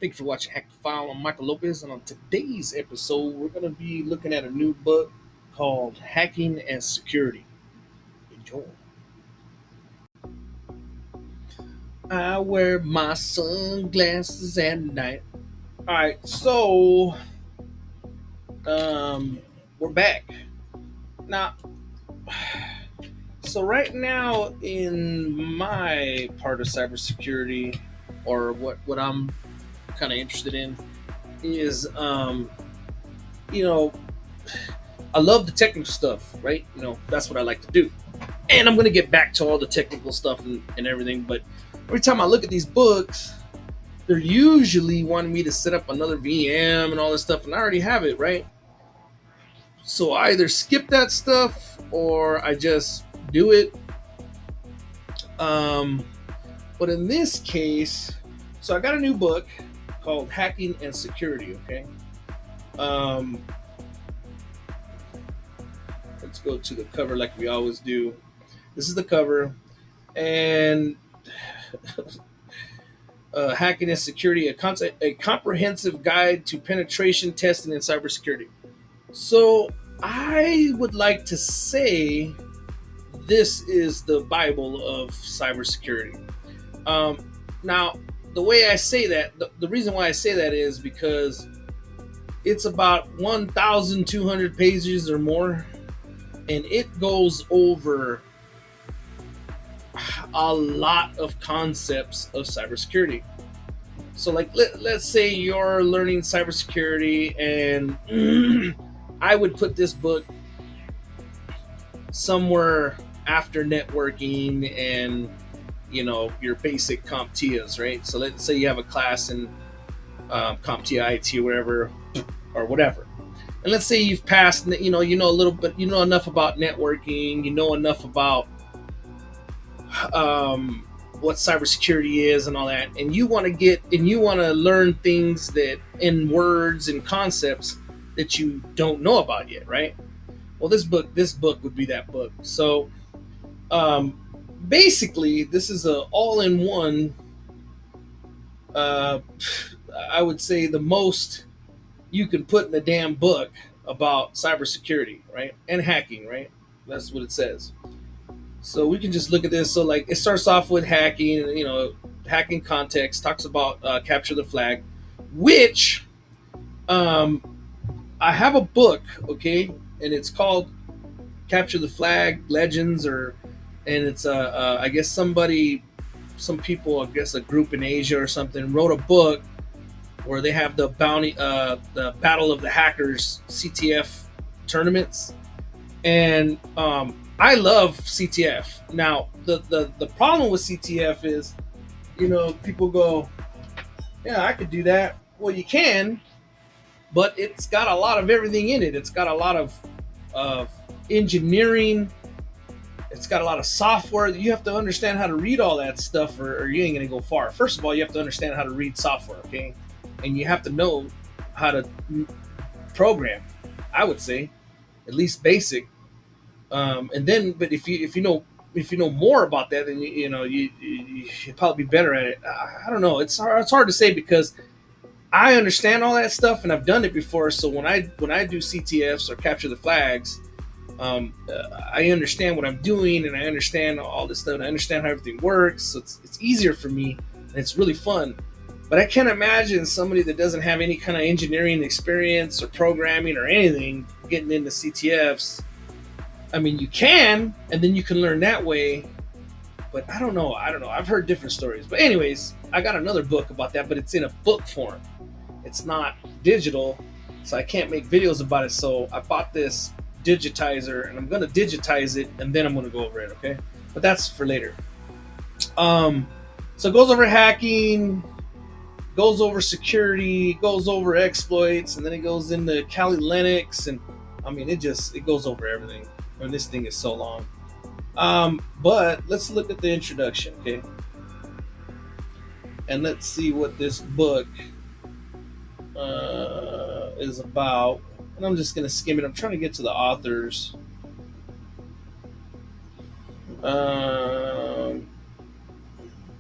Thank you for watching Hack the File. I'm Michael Lopez, and on today's episode, we're going to be looking at a new book called Hacking and Security. Enjoy. I wear my sunglasses at night. All right, so um, we're back now. So right now, in my part of cybersecurity, or what I'm kind of interested in, is you know I love the technical stuff, right? That's what I like to do. And I'm going to get back to all the technical stuff and everything. But every time I look at these books, they're usually wanting me to set up another VM and all this stuff. And I already have it, right? So I either skip that stuff or I just do it. Um, but in this case, so I got a new book called Hacking and Security, okay? Um, let's go to the cover like we always do. This is the cover. And Hacking and Security, a comprehensive guide to penetration testing and cybersecurity. So I would like to say this is the Bible of cybersecurity. Now, the way I say that, the reason why I say that is because it's about 1,200 pages or more, and it goes over a lot of concepts of cybersecurity. So, like, let's say you're learning cybersecurity, and I would put this book somewhere after networking and your basic CompTIAs, right? So let's say you have a class in CompTIA IT or whatever, and let's say you've passed. You know a little bit, you know enough about networking, you know enough about what cybersecurity is and all that, and you want to learn things that in words and concepts that you don't know about yet, right? Well, this book would be that book. So um, basically, this is a all-in-one. Uh, I would say the most you can put in a damn book about cybersecurity, right, and hacking, right? That's what it says. So we can just look at this. So like it starts off with hacking, hacking context, talks about capture the flag, which um, I have a book, okay, and it's called Capture the Flag Legends, and it's I guess some people, I guess a group in Asia or something, wrote a book where they have the Battle of the Hackers (CTF) tournaments, and I love CTF. Now, the problem with CTF is, people go, yeah, I could do that. Well, you can, but it's got a lot of everything in it. It's got a lot of engineering. It's got a lot of software. You have to understand how to read all that stuff, or you ain't gonna go far. First of all, you have to understand how to read software, okay, and you have to know how to program. I would say, at least basic. And then, but if you know more about that, then you'd probably be better at it. I don't know. It's hard to say because I understand all that stuff and I've done it before. So when I do CTFs or capture the flags, I understand what I'm doing and I understand all this stuff. And I understand how everything works. So it's easier for me and it's really fun. But I can't imagine somebody that doesn't have any kind of engineering experience or programming or anything getting into CTFs. I mean, you can, and then you can learn that way. But I don't know. I've heard different stories. But anyways, I got another book about that, but it's in a book form. It's not digital, so I can't make videos about it. So I bought this digitizer, and I'm gonna digitize it, and then I'm gonna go over it. Okay, but that's for later. Um, so it goes over hacking, goes over security, goes over exploits, and then it goes into Kali Linux, and I mean, it goes over everything. I mean, this thing is so long. But let's look at the introduction, okay? And let's see what this book is about. And I'm just gonna skim it. I'm trying to get to the authors. Um,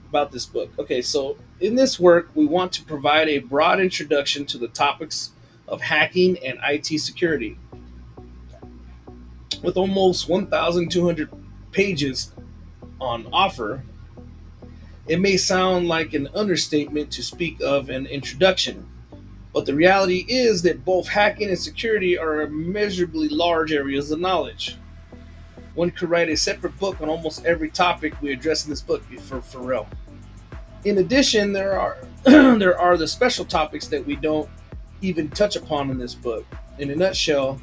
about this book. Okay, so In this work, we want to provide a broad introduction to the topics of hacking and IT security. With almost 1,200 pages on offer, it may sound like an understatement to speak of an introduction, but the reality is that both hacking and security are immeasurably large areas of knowledge. One could write a separate book on almost every topic we address in this book for real. In addition, there are there are the special topics that we don't even touch upon in this book. In a nutshell,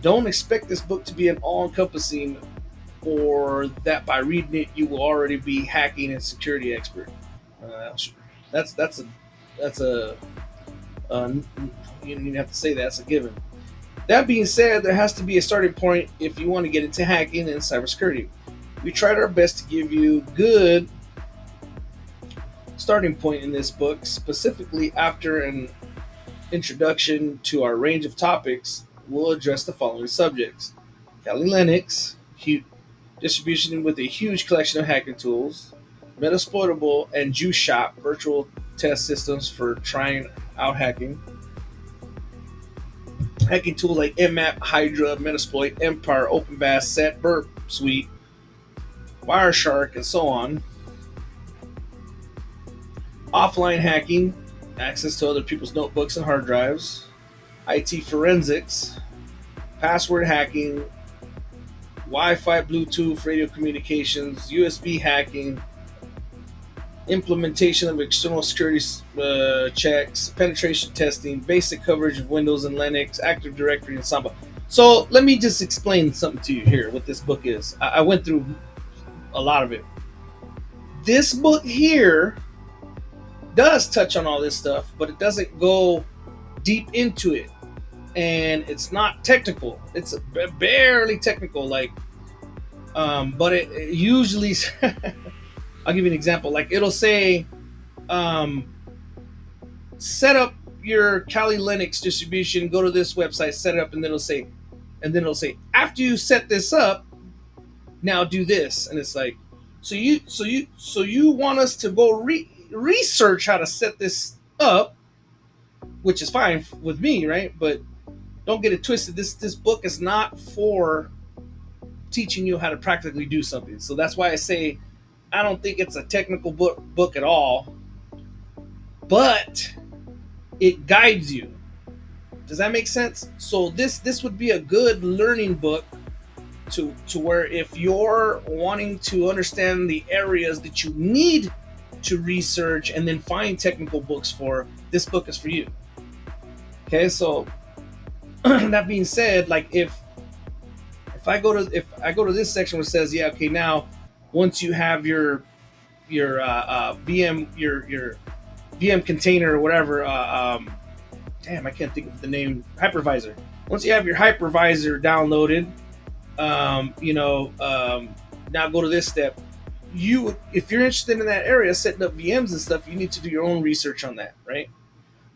don't expect this book to be an all-encompassing, or that by reading it you will already be hacking and security expert. That's a that's a you don't even have to say that. That's a given. That being said, there has to be a starting point if you want to get into hacking and cybersecurity. We tried our best to give you good starting point in this book, specifically after an introduction to our range of topics. We'll address the following subjects: Kali Linux, distribution with a huge collection of hacking tools, Metasploitable and Juice Shop virtual test systems for trying out hacking tools like Mmap, Hydra, Metasploit, Empire, OpenVAS, Set, Burp Suite, Wireshark, and so on. Offline hacking, access to other people's notebooks and hard drives, IT forensics, password hacking, Wi-Fi, Bluetooth, radio communications, USB hacking, implementation of external security checks, penetration testing, basic coverage of Windows and Linux, Active Directory, and Samba. So let me just explain something to you here. What this book is. I went through a lot of it. This book here does touch on all this stuff, but it doesn't go deep into it, and it's not technical. It's barely technical, but it usually. I'll give you an example. Like it'll say, set up your Kali Linux distribution. Go to this website, set it up, and then it'll say, after you set this up, now do this, and it's like, so you want us to go research how to set this up, which is fine with me, right? But don't get it twisted. This book is not for teaching you how to practically do something. So that's why I say I don't think it's a technical book at all, but it guides you. Does that make sense? So this would be a good learning book to where if you're wanting to understand the areas that you need to research and then find technical books for, this book is for you. Okay, so that being said, like if I go to this section where it says, yeah, okay, now once you have your VM your VM container or whatever, damn, I can't think of the name, hypervisor. Once you have your hypervisor downloaded, now go to this step. If you're interested in that area, setting up VMs and stuff, you need to do your own research on that, right?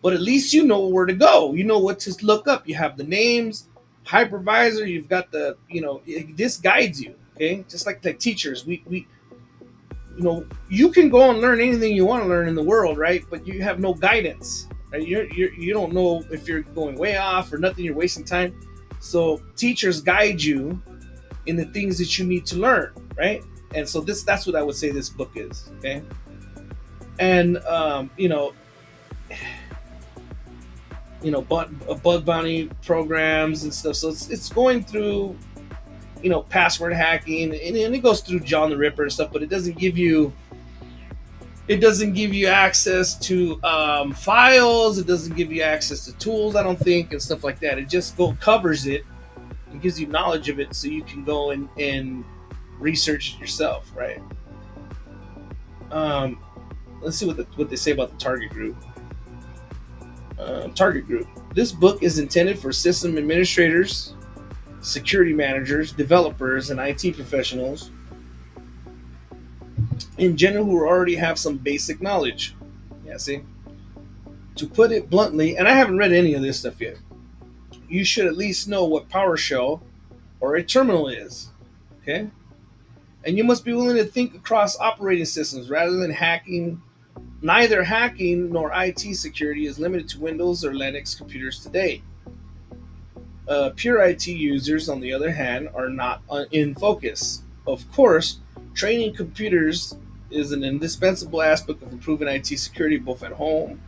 But at least you know where to go. You know what to look up. You have the names, hypervisor. You've got this guides you. Okay, just like teachers, we you can go and learn anything you want to learn in the world, right? But you have no guidance. Right? You don't know if you're going way off or nothing. You're wasting time. So teachers guide you in the things that you need to learn, right? And so that's what I would say this book is. Okay, and bug bounty programs and stuff. So it's going through, password hacking, and it goes through John the Ripper and stuff, but it doesn't give you access to files. It doesn't give you access to tools, I don't think, and stuff like that. It just covers it and gives you knowledge of it so you can go and research it yourself, right? Let's see what they say about the target group. Target group. This book is intended for system administrators, security managers, developers, and IT professionals in general who already have some basic knowledge. Yeah, see? To put it bluntly, and I haven't read any of this stuff yet, you should at least know what PowerShell or a terminal is. Okay? And you must be willing to think across operating systems rather than hacking Neither hacking nor IT security is limited to Windows or Linux computers today. Pure IT users, on the other hand, are not in focus. Of course, training computers is an indispensable aspect of improving IT security both at home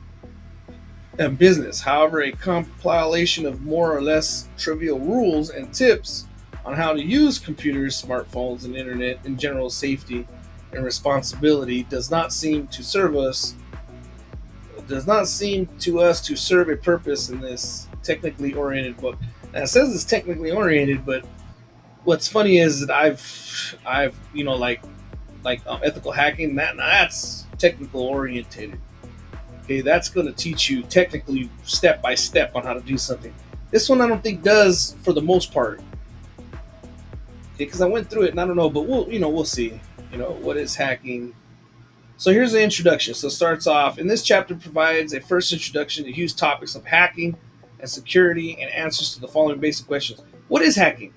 and business. However, a compilation of more or less trivial rules and tips on how to use computers, smartphones, and internet in general safety and responsibility does not seem to us to serve a purpose in this technically oriented book. Now it says it's technically oriented, but what's funny is that I've ethical hacking, that's technical orientated. Okay, that's going to teach you technically step by step on how to do something. This one I don't think does for the most part. Okay, because I went through it and I don't know, but we'll see. What is hacking? So here's the introduction. So it starts off, and this chapter provides a first introduction to huge topics of hacking and security and answers to the following basic questions. What is hacking?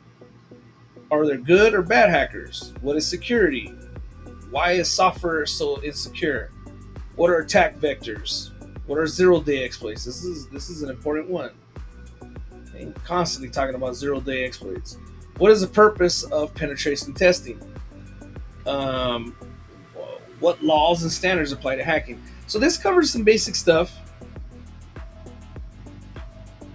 Are there good or bad hackers? What is security? Why is software so insecure? What are attack vectors? What are zero-day exploits? This is an important one. I'm constantly talking about zero-day exploits. What is the purpose of penetration testing? Um, what laws and standards apply to hacking? So this covers some basic stuff.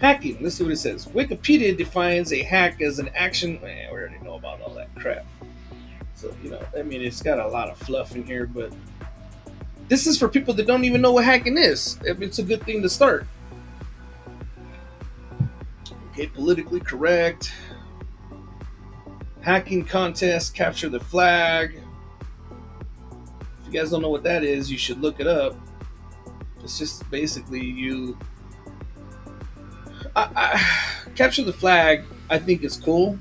Hacking. Let's see what it says. Wikipedia defines a hack as an action. We already know about all that crap. So it's got a lot of fluff in here, but this is for people that don't even know what hacking is. It's a good thing to start. Okay, politically correct. Hacking contest, capture the flag. If you guys don't know what that is, you should look it up. It's just basically capture the flag. I think is cool,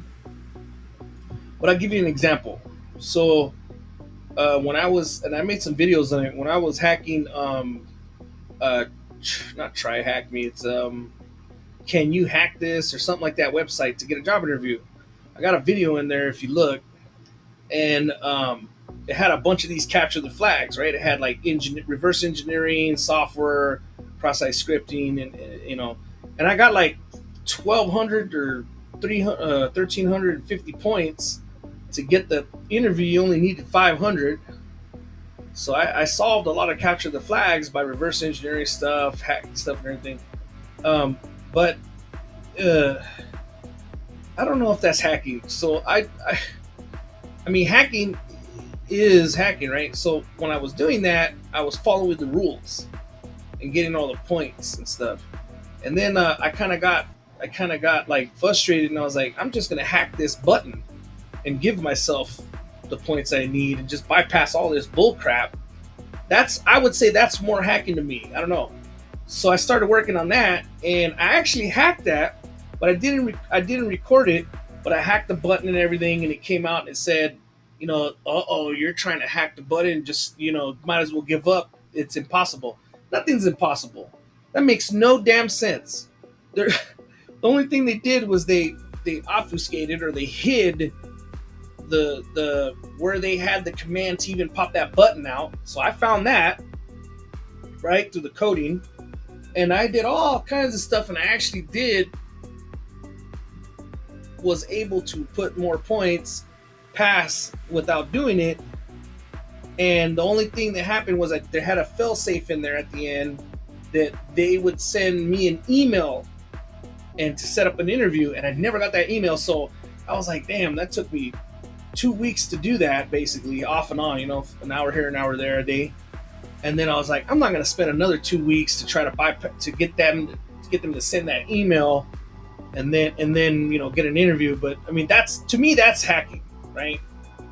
but I'll give you an example. So when I made some videos on it, when I was hacking, not try hack me. It's can you hack this or something like that website to get a job interview. I got a video in there if you look, and it had a bunch of these capture the flags, right? It had like reverse engineering, software, cross-site scripting, and I got like 1,200 or 1,350 points to get the interview. You only needed 500. So I solved a lot of capture the flags by reverse engineering stuff, hacking stuff, and everything. But I don't know if that's hacking. So I mean, hacking is hacking, right? So when I was doing that, I was following the rules and getting all the points and stuff. And then I kind of got like frustrated, and I was like, I'm just gonna hack this button and give myself the points I need and just bypass all this bull crap. I would say that's more hacking to me. I don't know. So I started working on that, and I actually hacked that, but I didn't record it. But I hacked the button and everything, and it came out and it said, you're trying to hack the button. Just might as well give up. It's impossible. Nothing's impossible. That makes no damn sense. The only thing they did was they obfuscated, or they hid the where they had the command to even pop that button out. So I found that right through the coding, and I did all kinds of stuff, and I actually was able to put more points pass without doing it. And the only thing that happened was that they had a fail safe in there at the end that they would send me an email and to set up an interview, and I never got that email. So I was like, damn, that took me 2 weeks to do that, basically off and on, an hour here, an hour there a day. And then I was like, I'm not going to spend another 2 weeks to try to get them to send that email and then get an interview. But I mean, to me that's hacking, right?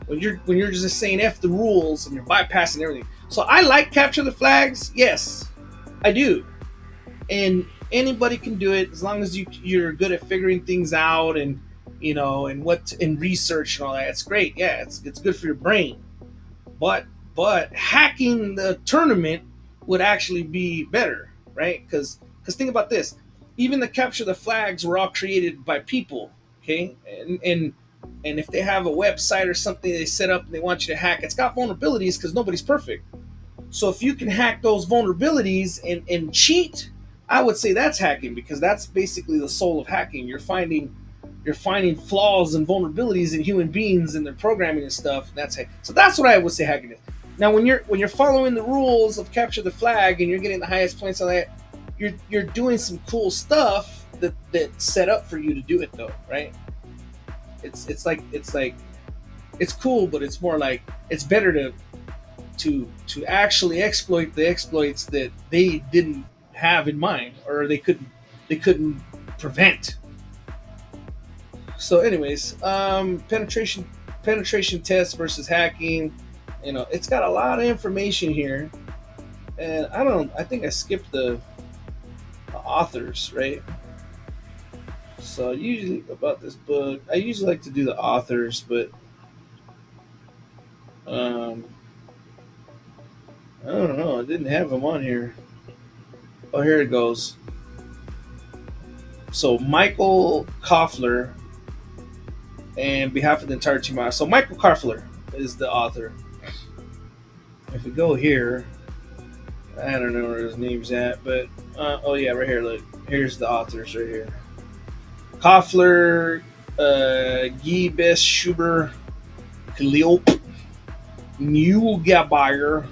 When you're just saying F the rules and you're bypassing everything. So I like capture the flags, yes, I do. And anybody can do it as long as you're good at figuring things out, and and research and all that. It's great. Yeah, it's good for your brain. But hacking the tournament would actually be better, right? Because think about this. Even the capture the flags were all created by people, okay? And if they have a website or something they set up and they want you to hack, it's got vulnerabilities because nobody's perfect. So if you can hack those vulnerabilities and cheat, I would say that's hacking, because that's basically the soul of hacking. You're finding flaws and vulnerabilities in human beings and their programming and stuff. And that's hack. So that's what I would say hacking is. Now, when you're following the rules of capture the flag and you're getting the highest points on that, you're doing some cool stuff that's set up for you to do it though, right? It's like it's cool, but it's more like it's better to actually exploit the exploits that they didn't have in mind, or they couldn't prevent. So, anyways, penetration test versus hacking. It's got a lot of information here, and I think I skipped the authors, right? So usually about this book, I usually like to do the authors, but um, I don't know. I didn't have them on here. Oh, here it goes. So Michael Kofler, and behalf of the entire team. So Michael Kofler is the author. If we go here, I don't know where his name's at, but oh yeah, right here. Look, here's the authors right here. Kofler, Guy Bess Schuber, Kleop, Neugebauer,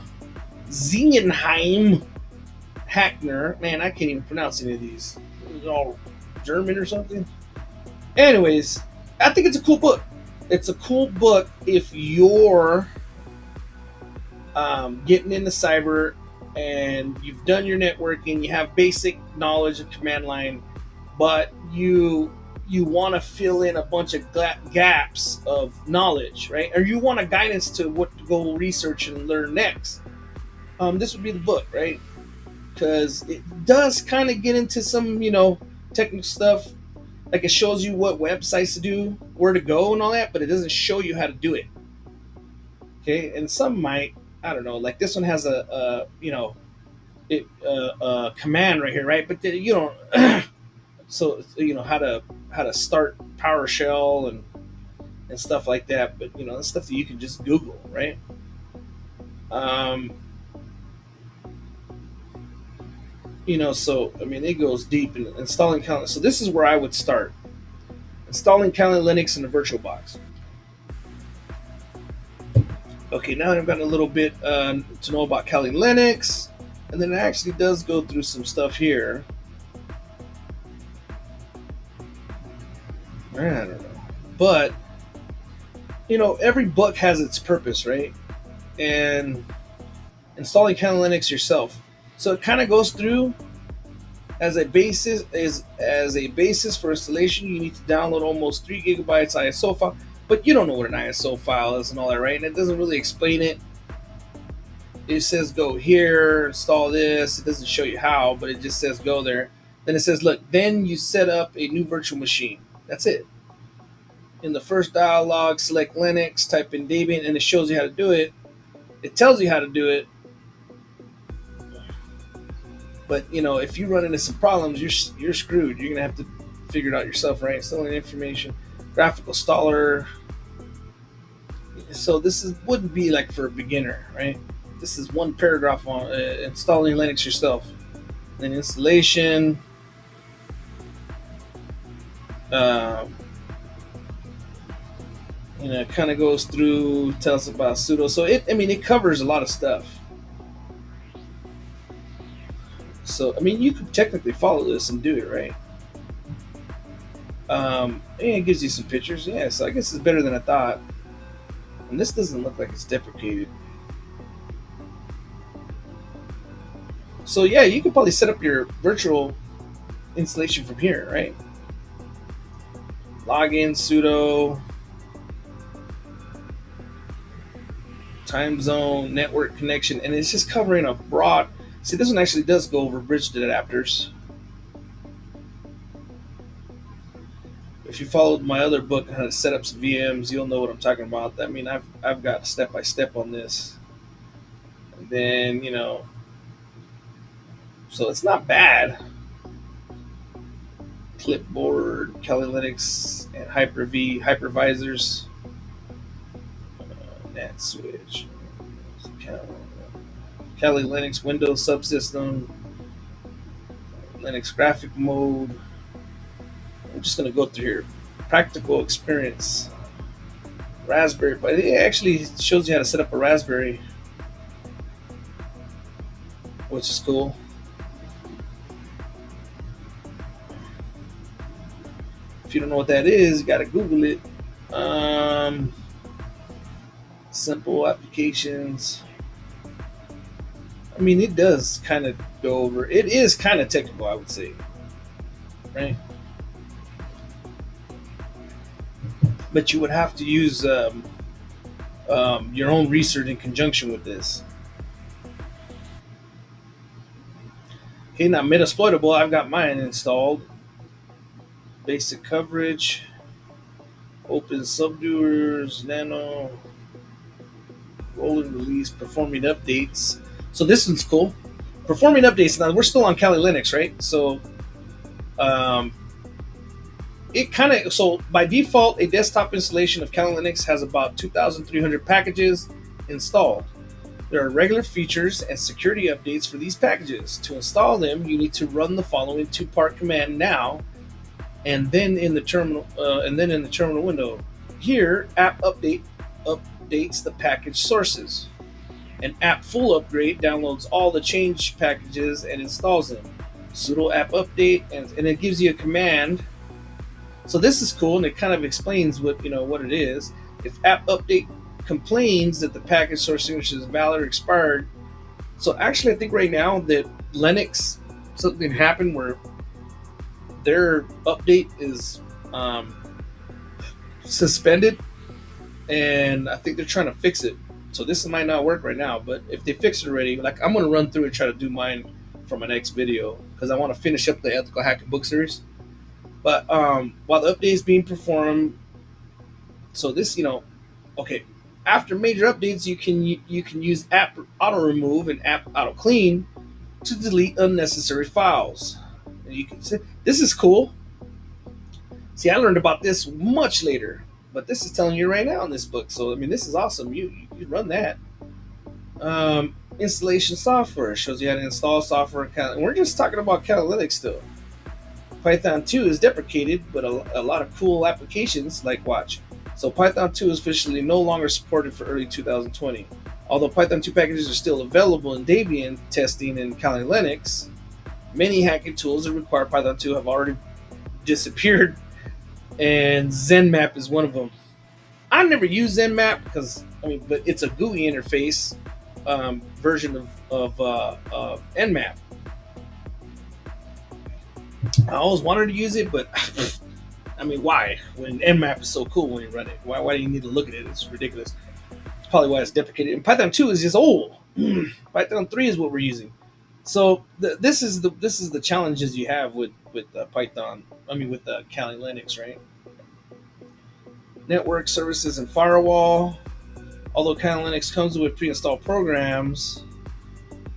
Zingenheim, Hackner. Man, I can't even pronounce any of these. It's all German or something. Anyways, I think it's a cool book. It's a cool book if you're getting into cyber and you've done your networking, you have basic knowledge of command line, but you want to fill in a bunch of gaps of knowledge, right? Or you want a guidance to what to go research and learn next. This would be the book, right? Because it does kind of get into some, technical stuff. Like it shows you what websites to do, where to go, and all that, but it doesn't show you how to do it. Okay, and some might, I don't know, like this one has a command right here, right? But you don't. So how to start PowerShell and stuff like that. But that's stuff that you can just Google, right? Um, so I mean, it goes deep in installing Kali. So this is where I would start installing Kali Linux in the VirtualBox. Okay, now I've gotten a little bit to know about Kali Linux, and then it actually does go through some stuff here. I don't know, but every book has its purpose, right? And installing Kali Linux yourself, so it kind of goes through as a basis for installation. You need to download almost 3 gigabytes ISO file, but you don't know what an ISO file is and all that, right? And it doesn't really explain it. It says go here, install this. It doesn't show you how, but it just says go there. Then it says, look, then you set up a new virtual machine. That's it. In the first dialog, select Linux, type in Debian, and it shows you how to do it. It tells you how to do it. But if you run into some problems, you're screwed. You're gonna have to figure it out yourself, right? Installing information, graphical installer. So this wouldn't be like for a beginner, right? This is one paragraph on installing Linux yourself. Then installation. Uh, it kind of goes through, tells about sudo. So it covers a lot of stuff. So I mean, you could technically follow this and do it, right? And it gives you some pictures. Yeah, so I guess it's better than I thought. And this doesn't look like it's deprecated. So yeah, you could probably set up your virtual installation from here, right? Login, sudo, time zone, network connection, and it's just covering a broad. See, this one actually does go over bridge adapters. If you followed my other book on how to set up some VMs, you'll know what I'm talking about. I mean, I've got step by step on this. And then so it's not bad. Clipboard, Kali Linux, and Hyper-V hypervisors. NetSwitch. Kali Linux Windows subsystem, Linux graphic mode. I'm just gonna go through here. Practical experience. Raspberry Pi. It actually shows you how to set up a Raspberry, which is cool. If you don't know what that is, you gotta Google it. Um, Simple applications. I mean, it does kind of go over. It is kind of technical, I would say, right? But you would have to use your own research in conjunction with this. Okay, now Metasploitable, I've got mine installed. Basic coverage, open subdoers, nano, rolling release, performing updates. So this one's cool. Performing updates. Now we're still on Kali Linux, right? So um, it kind of by default, a desktop installation of Kali Linux has about 2,300 packages installed. There are regular features and security updates for these packages. To install them, you need to run the following two-part command now, and then in the terminal window. Here, app update updates the package sources. An app full upgrade downloads all the change packages and installs them. Sudo app update, and it gives you a command. So this is cool, and it kind of explains what it is. If app update complains that the package source signature is valid or expired, so actually I think right now that Linux, something happened where their update is suspended, and I think they're trying to fix it. So this might not work right now, but if they fix it already, like I'm gonna run through and try to do mine for my next video because I want to finish up the ethical hacking book series. But while the update is being performed, so this, okay, after major updates, you can use app auto remove and app auto clean to delete unnecessary files. And you can see this is cool. See, I learned about this much later, but this is telling you right now in this book. So I mean, this is awesome. You run that. Installation software shows you how to install software. And we're just talking about Kali Linux still. Python 2 is deprecated, but a lot of cool applications like watch. So Python 2 is officially no longer supported for early 2020. Although Python 2 packages are still available in Debian testing in Kali Linux, many hacking tools that require Python 2 have already disappeared, and ZenMap is one of them. I never use ZenMap because but it's a GUI interface version of Nmap. I always wanted to use it, but why? When Nmap is so cool when you run it, why do you need to look at it? It's ridiculous. It's probably why it's deprecated. And Python 2 is just old. Python 3 is what we're using. So this is the challenges you have with Python. With Kali Linux, right? Network services and firewall. Although Kali Linux comes with pre-installed programs,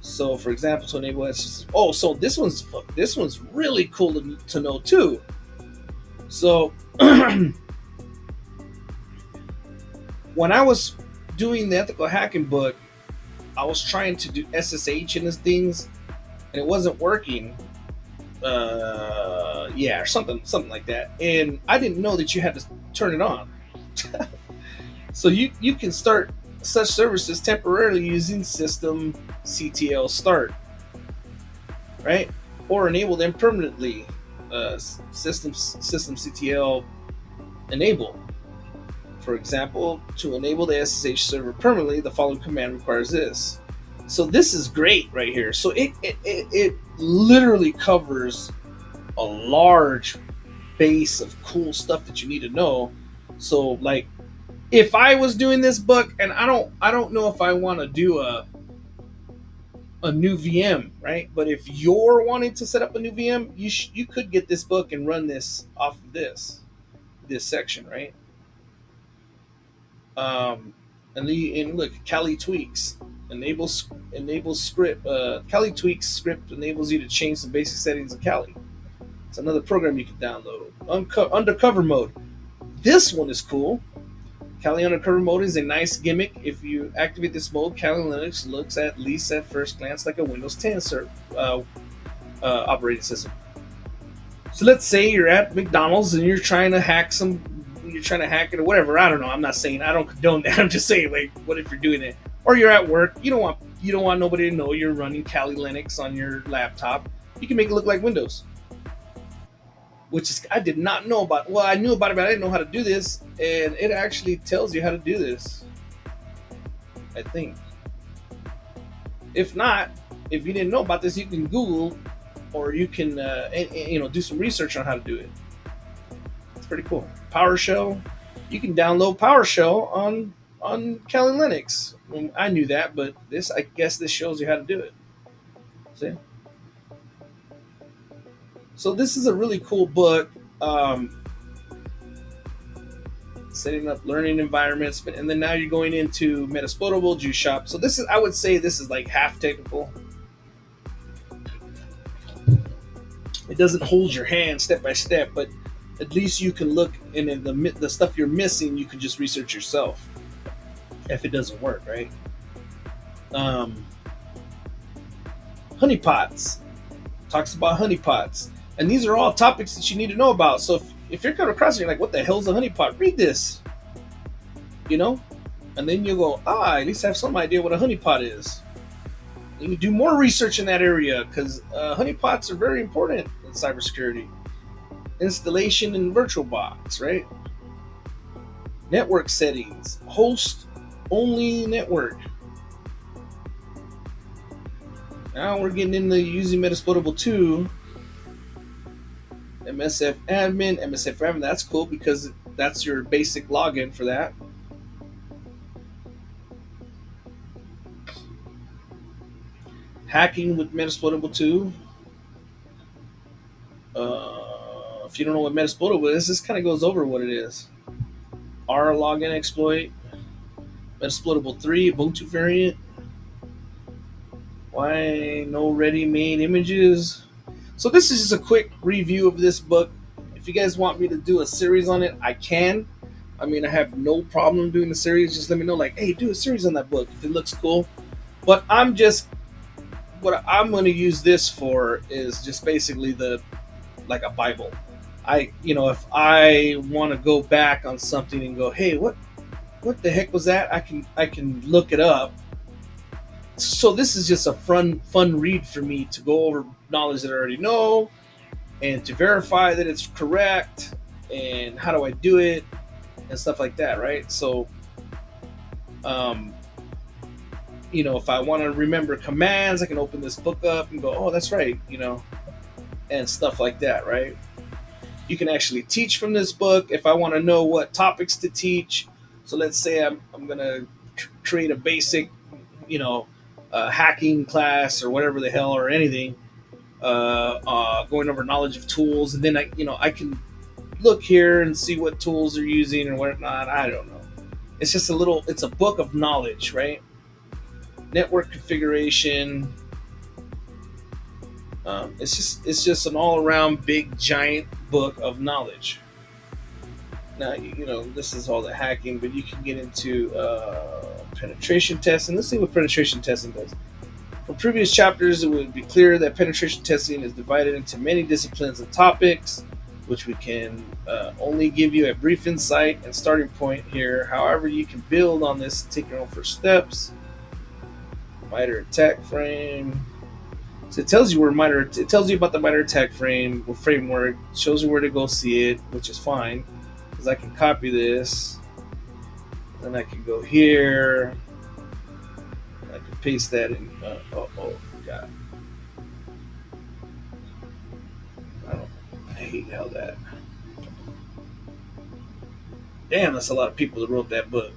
so for example, to enable so this one's really cool to know too. So when I was doing the ethical hacking book, I was trying to do SSH in these things, and it wasn't working. Or something like that, and I didn't know that you had to turn it on. So you can start such services temporarily using system CTL start, right? Or enable them permanently. System CTL enable. For example, to enable the SSH server permanently, the following command requires this. So this is great right here. So it literally covers a large base of cool stuff that you need to know. So like, if I was doing this book, and I don't know if I want to do a new VM, right? But if you're wanting to set up a new VM, you could get this book and run this off of this section, right? And look, Kali tweaks enable script. Kali tweaks script enables you to change some basic settings of Kali. It's another program you can download. Undercover mode. This one is cool. Kali undercover mode is a nice gimmick. If you activate this mode, Kali Linux looks at least at first glance like a Windows 10 operating system. So let's say you're at McDonald's and you're trying to hack it or whatever. I don't know. I'm not saying I don't condone that. I'm just saying, like, what if you're doing it, or you're at work? You don't want nobody to know you're running Kali Linux on your laptop. You can make it look like Windows, which is I did not know about. Well, I knew about it, but I didn't know how to do this, and it actually tells you how to do this. I think. If not, if you didn't know about this, you can Google, or you can do some research on how to do it. It's pretty cool. PowerShell, you can download PowerShell on Kali Linux. Well, I knew that, but I guess this shows you how to do it. See? So this is a really cool book. Um, Setting up learning environments, and then now you're going into Metasploitable, Juice Shop. So this is, I would say, this is like half technical. It doesn't hold your hand step by step, but at least you can look, and in the stuff you're missing, you can just research yourself if it doesn't work, right? Um, Honeypots talks about honeypots, and these are all topics that you need to know about. So if you're coming across and you're like, "What the hell's a honeypot?" Read this, you know, and then you go, at least I have some idea what a honeypot is. You can do more research in that area because honeypots are very important in cybersecurity. Installation in VirtualBox, right? Network settings, host only network. Now we're getting into using Metasploitable 2. MSF admin. That's cool because that's your basic login for that. Hacking with Metasploitable 2. If you don't know what Metasploitable is, this kind of goes over what it is. R login exploit. Metasploitable 3 Ubuntu variant. Why no ready-made images? So this is just a quick review of this book. If you guys want me to do a series on it, I can. I mean, I have no problem doing the series. Just let me know, like, hey, do a series on that book if it looks cool. But what I'm going to use this for is just basically like a Bible. If I want to go back on something and go, hey, what the heck was that? I can look it up. So this is just a fun read for me to go over knowledge that I already know and to verify that it's correct and how do I do it and stuff like that, right? So if I want to remember commands, I can open this book up and go, oh, that's right, and stuff like that, right? You can actually teach from this book if I want to know what topics to teach. So let's say I'm going to create a basic, hacking class or whatever the hell or anything, going over knowledge of tools, and then I can look here and see what tools they're using or whatnot. I don't know. It's a book of knowledge, right? Network configuration. It's just an all around big giant book of knowledge. Now this is all the hacking, but you can get into penetration testing. Let's see what penetration testing does. From previous chapters, it would be clear that penetration testing is divided into many disciplines and topics, which we can only give you a brief insight and starting point here. However, you can build on this and take your own first steps. MITRE attack frame. So it tells you it tells you about the MITRE attack framework. Shows you where to go see it, which is fine because I can copy this, and I can go here. I can paste that in. God. I hate how that. Damn, that's a lot of people that wrote that book.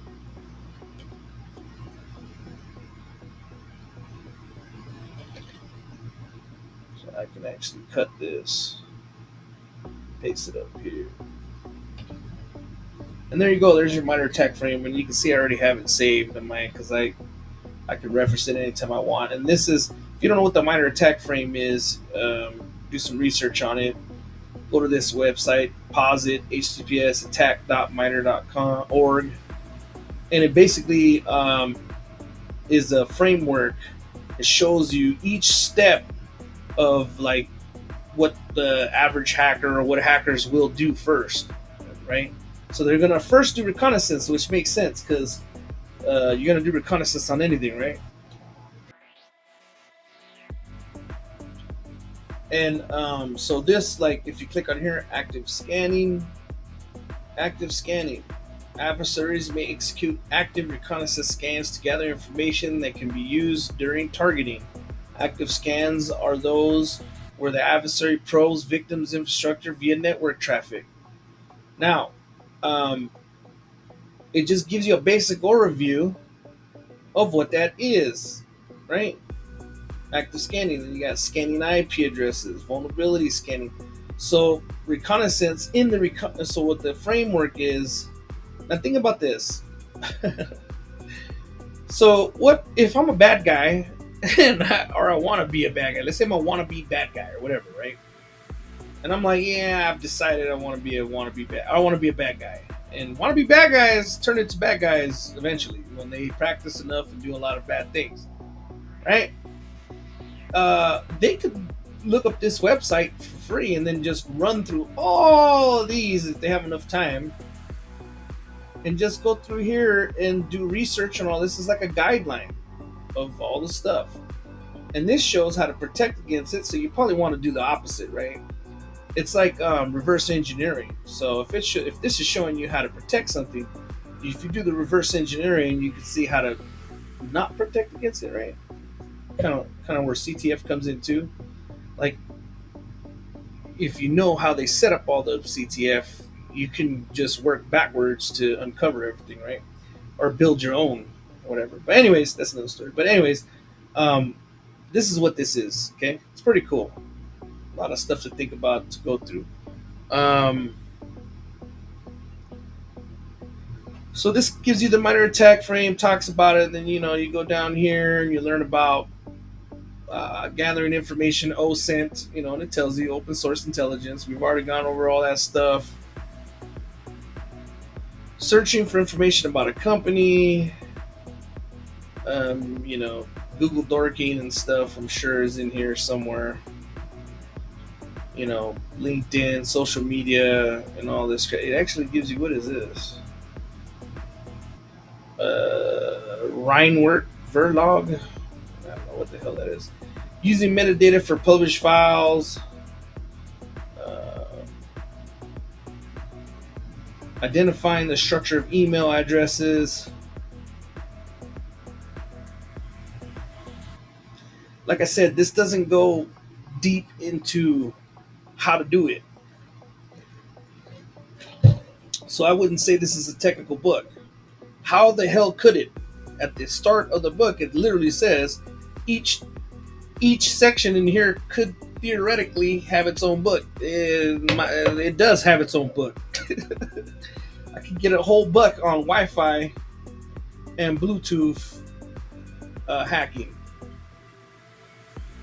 So I can actually cut this, paste it up here. And there you go. There's your MITRE attack frame, and you can see I already have it saved in mine because I can reference it anytime I want. And this is, if you don't know what the MITRE attack frame is, do some research on it. Go to this website, pause it, https attack.mitre.org. and it basically is a framework. It shows you each step of like what the average hacker or what hackers will do first, right? So they're gonna first do reconnaissance, which makes sense because you're gonna do reconnaissance on anything, right? And so this, like, if you click on here, active scanning. Adversaries may execute active reconnaissance scans to gather information that can be used during targeting. Active scans are those where the adversary probes victims' infrastructure via network traffic. Now, um, it just gives you a basic overview of what that is, right? Active scanning. Then you got scanning IP addresses, vulnerability scanning. So reconnaissance in the so what the framework is. Now think about this. So what if I'm a bad guy, or I want to be a bad guy? Let's say I'm a wannabe bad guy or whatever, right? And I'm like, yeah, I've decided I want to be a wannabe bad. I want to be a bad guy, and wannabe bad guys turn into bad guys eventually when they practice enough and do a lot of bad things, right? They could look up this website for free and then just run through all of these if they have enough time, and just go through here and do research on all this. Is like a guideline of all the stuff, and this shows how to protect against it. So you probably want to do the opposite, right? It's like reverse engineering. So if this is showing you how to protect something, if you do the reverse engineering, you can see how to not protect against it, right? Kind of where CTF comes in too. Like, if you know how they set up all the CTF, you can just work backwards to uncover everything, right? Or build your own, whatever. But anyways, that's another story. But anyways, um, this is what this is. Okay, it's pretty cool. A lot of stuff to think about, to go through. Um, so this gives you the minor attack frame, talks about it. Then you go down here and you learn about gathering information, OSINT, and it tells you open source intelligence. We've already gone over all that stuff. Searching for information about a company, um, you know, Google dorking and stuff, I'm sure is in here somewhere. LinkedIn, social media, and all this. It actually gives you, what is this? Reinwert Verlog. I don't know what the hell that is. Using metadata for published files. Uh, Identifying the structure of email addresses. Like I said, this doesn't go deep into how to do it. So I wouldn't say this is a technical book. How the hell could it? At the start of the book, it literally says each each section in here could theoretically have its own book. It does have its own book. I could get a whole book on Wi-Fi and Bluetooth hacking.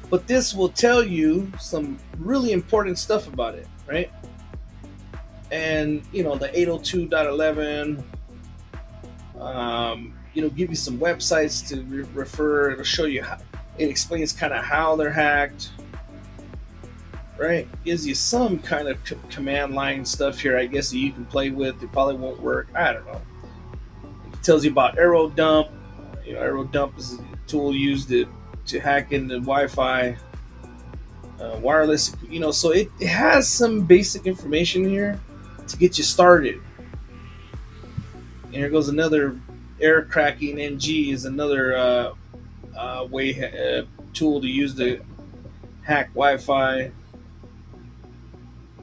But this will tell you some really important stuff about it, right? And the 802.11, give you some websites to refer. It'll show you how. It explains kind of how they're hacked, right? Gives you some kind of command line stuff here, I guess, that you can play with. It probably won't work. I don't know. It tells you about Arrow Dump. Arrow Dump is a tool used to hack into Wi-Fi, wireless. So it has some basic information here to get you started. And here goes another air cracking. NG is another tool to use to hack Wi-Fi.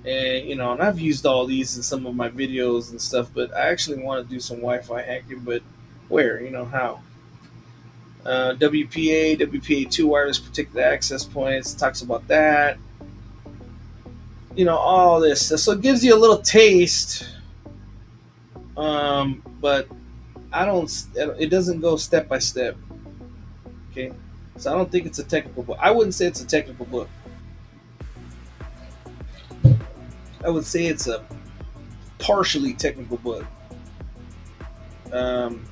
And I've used all these in some of my videos and stuff, but I actually want to do some Wi-Fi hacking. But where? How? WPA2 wireless protected access points talks about that. All this. So it gives you a little taste, but I don't. It doesn't go step by step. Okay, so I don't think it's a technical book. I wouldn't say it's a technical book. I would say it's a partially technical book. Um,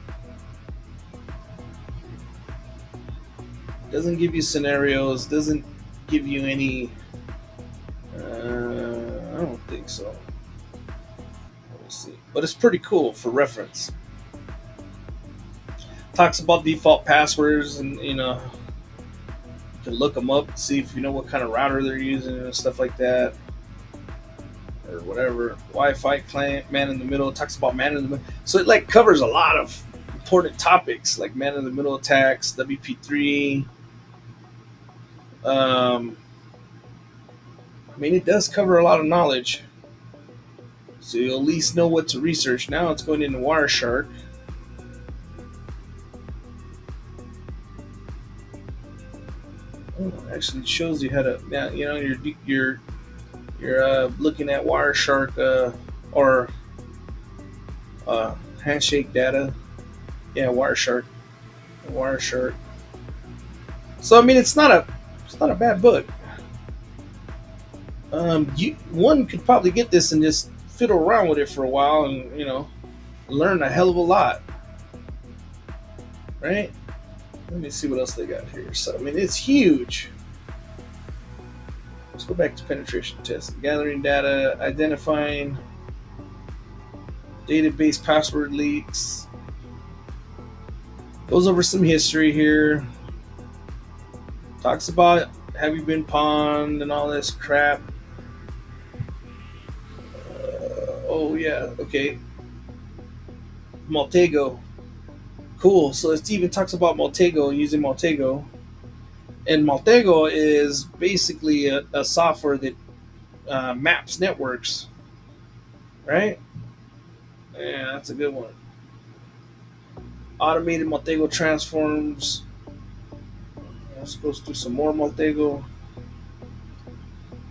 Doesn't give you scenarios. Doesn't give you any. I don't think so. We'll see. But it's pretty cool for reference. Talks about default passwords, and you can look them up, see if you know what kind of router they're using and stuff like that, or whatever. Wi-Fi client, man in the middle. It talks about man in the middle, so it like covers a lot of important topics like man in the middle attacks, WP3. Um, I mean, it does cover a lot of knowledge, so you'll at least know what to research. Now it's going into Wireshark. Oh, actually, it shows you how to. Now you're looking at Wireshark or handshake data. Yeah, Wireshark. So I mean, it's not a bad book. One could probably get this and just fiddle around with it for a while, and learn a hell of a lot, right? Let me see what else they got here. So I mean, it's huge. Let's go back to penetration testing, gathering data, identifying database password leaks. Goes over some history here. Talks about have you been pawned and all this crap. Oh yeah, okay. Maltego, cool. So it even talks about Maltego, using Maltego, and Maltego is basically a software that maps networks, right? Yeah, that's a good one. Automated Maltego transforms. Let's go through some more Maltego,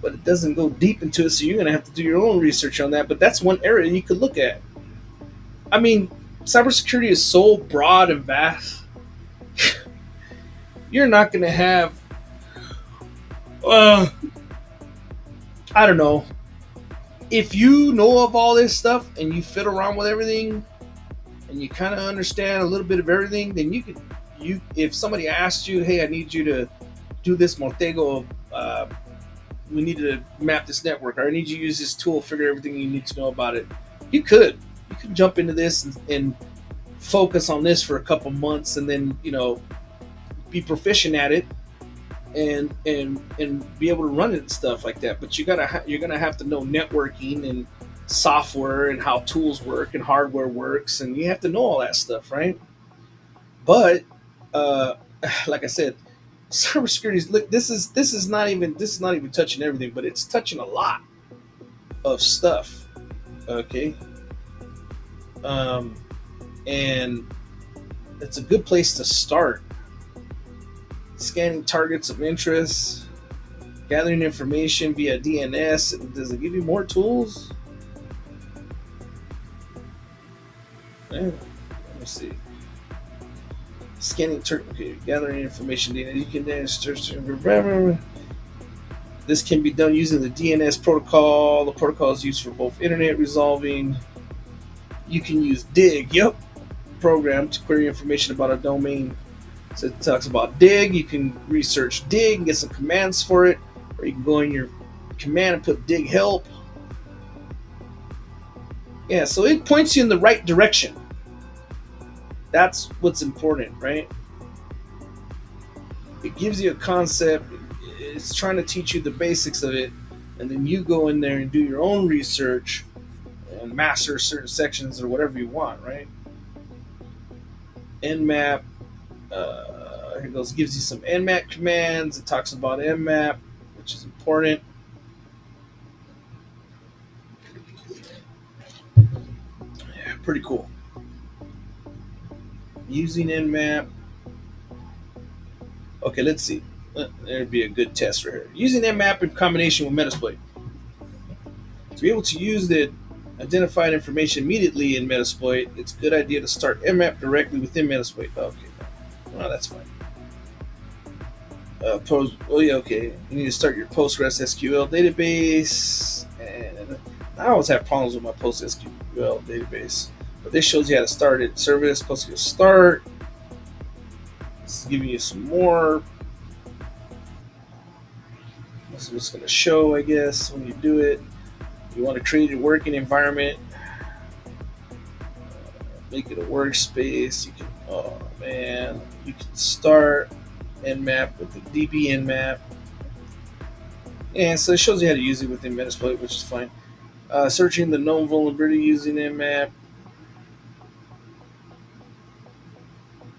but it doesn't go deep into it, so you're gonna have to do your own research on that. But that's one area you could look at. I mean, cybersecurity is so broad and vast. You're not gonna have, uh, I don't know, if you know of all this stuff and you fit around with everything and you kind of understand a little bit of everything, then you if somebody asked you, hey, I need you to do this Maltego, we need to map this network, or I need you to use this tool, figure everything you need to know about it. You could jump into this and focus on this for a couple months, and then be proficient at it, and be able to run it and stuff like that. But you're gonna have to know networking and software and how tools work and hardware works, and you have to know all that stuff, right? But uh, like I said, cybersecurity is look. This is not even touching everything, but it's touching a lot of stuff. Okay, um, and it's a good place to start. Scanning targets of interest, gathering information via DNS. Does it give you more tools? Yeah, let me see. Okay, gathering information data. You can then search. This can be done using the DNS protocol. The protocol is used for both internet resolving. You can use dig, program to query information about a domain. So it talks about dig. You can research dig and get some commands for it, or you can go in your command and put dig help. Yeah, so it points you in the right direction. That's what's important, right? It gives you a concept. It's trying to teach you the basics of it, and then you go in there and do your own research and master certain sections or whatever you want, right? Nmap. Here goes. Gives you some Nmap commands. It talks about Nmap, which is important. Yeah, pretty cool. Using Nmap. Okay, let's see. There'd be a good test right here. Using Nmap in combination with Metasploit. To be able to use the identified information immediately in Metasploit, it's a good idea to start Nmap directly within Metasploit. Okay, well that's fine. Oh yeah, okay. You need to start your Postgres SQL database, and I always have problems with my PostgreSQL database, but this shows you how to start it. Service Postgres start. This is giving you some more. This is what's going to show, I guess, when you do it. You want to create a working environment, make it a workspace. You can, oh man, you can start Nmap with the DB Nmap. And so it shows you how to use it within Metasploit, which is fine. Searching the known vulnerability using Nmap.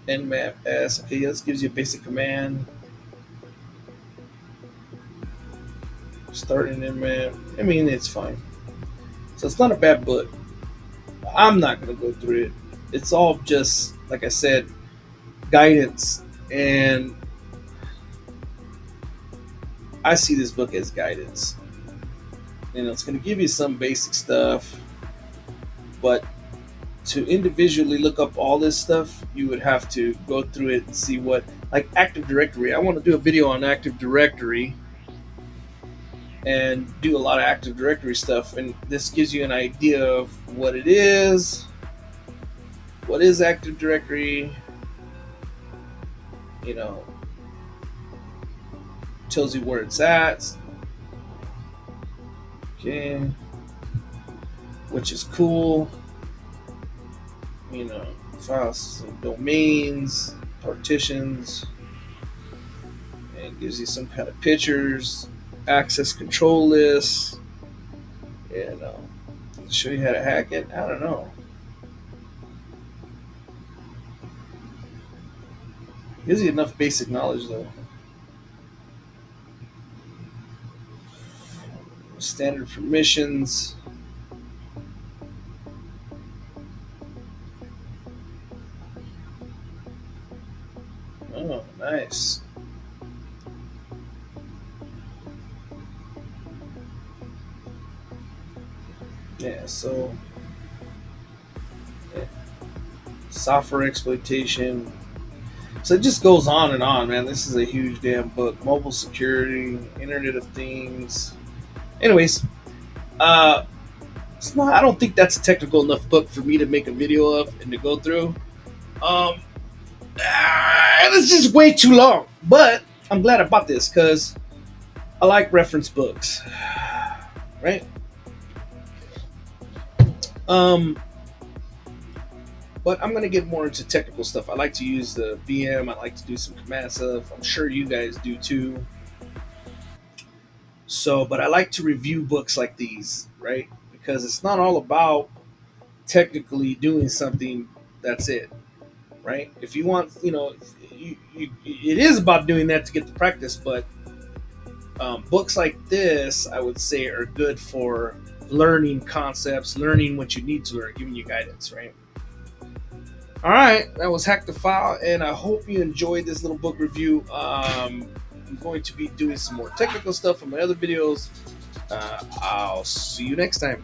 Nmap S. Okay, this gives you a basic command. Starting Nmap. I mean, it's fine. So it's not a bad book. I'm not going to go through it. It's all just, like I said, guidance. And I see this book as guidance. It's going to give you some basic stuff, but to individually look up all this stuff, you would have to go through it and see what, like Active Directory. I want to do a video on Active Directory and do a lot of Active Directory stuff, and this gives you an idea of what it is. What is Active Directory? You know, tells you where it's at. Okay, which is cool. Files and domains, partitions, and gives you some kind of pictures, access control lists. Show you how to hack it. I don't know. Gives you enough basic knowledge though. Standard permissions. Oh, nice. Yeah, so yeah. Software exploitation. So it just goes on and on, man. This is a huge damn book. Mobile security, Internet of Things. Anyways, it's not. I don't think that's a technical enough book for me to make a video of and to go through. Um, it's just way too long. But I'm glad I bought this because I like reference books, right? Um, but I'm gonna get more into technical stuff. I like to use the VM. I like to do some command stuff. I'm sure you guys do too. So, but I like to review books like these, right? Because it's not all about technically doing something. That's it, right? If you want, it is about doing that to get the practice. But books like this, I would say, are good for learning concepts, learning what you need to learn, giving you guidance, right? All right, that was Hack the File, and I hope you enjoyed this little book review. I'm going to be doing some more technical stuff in my other videos. I'll see you next time.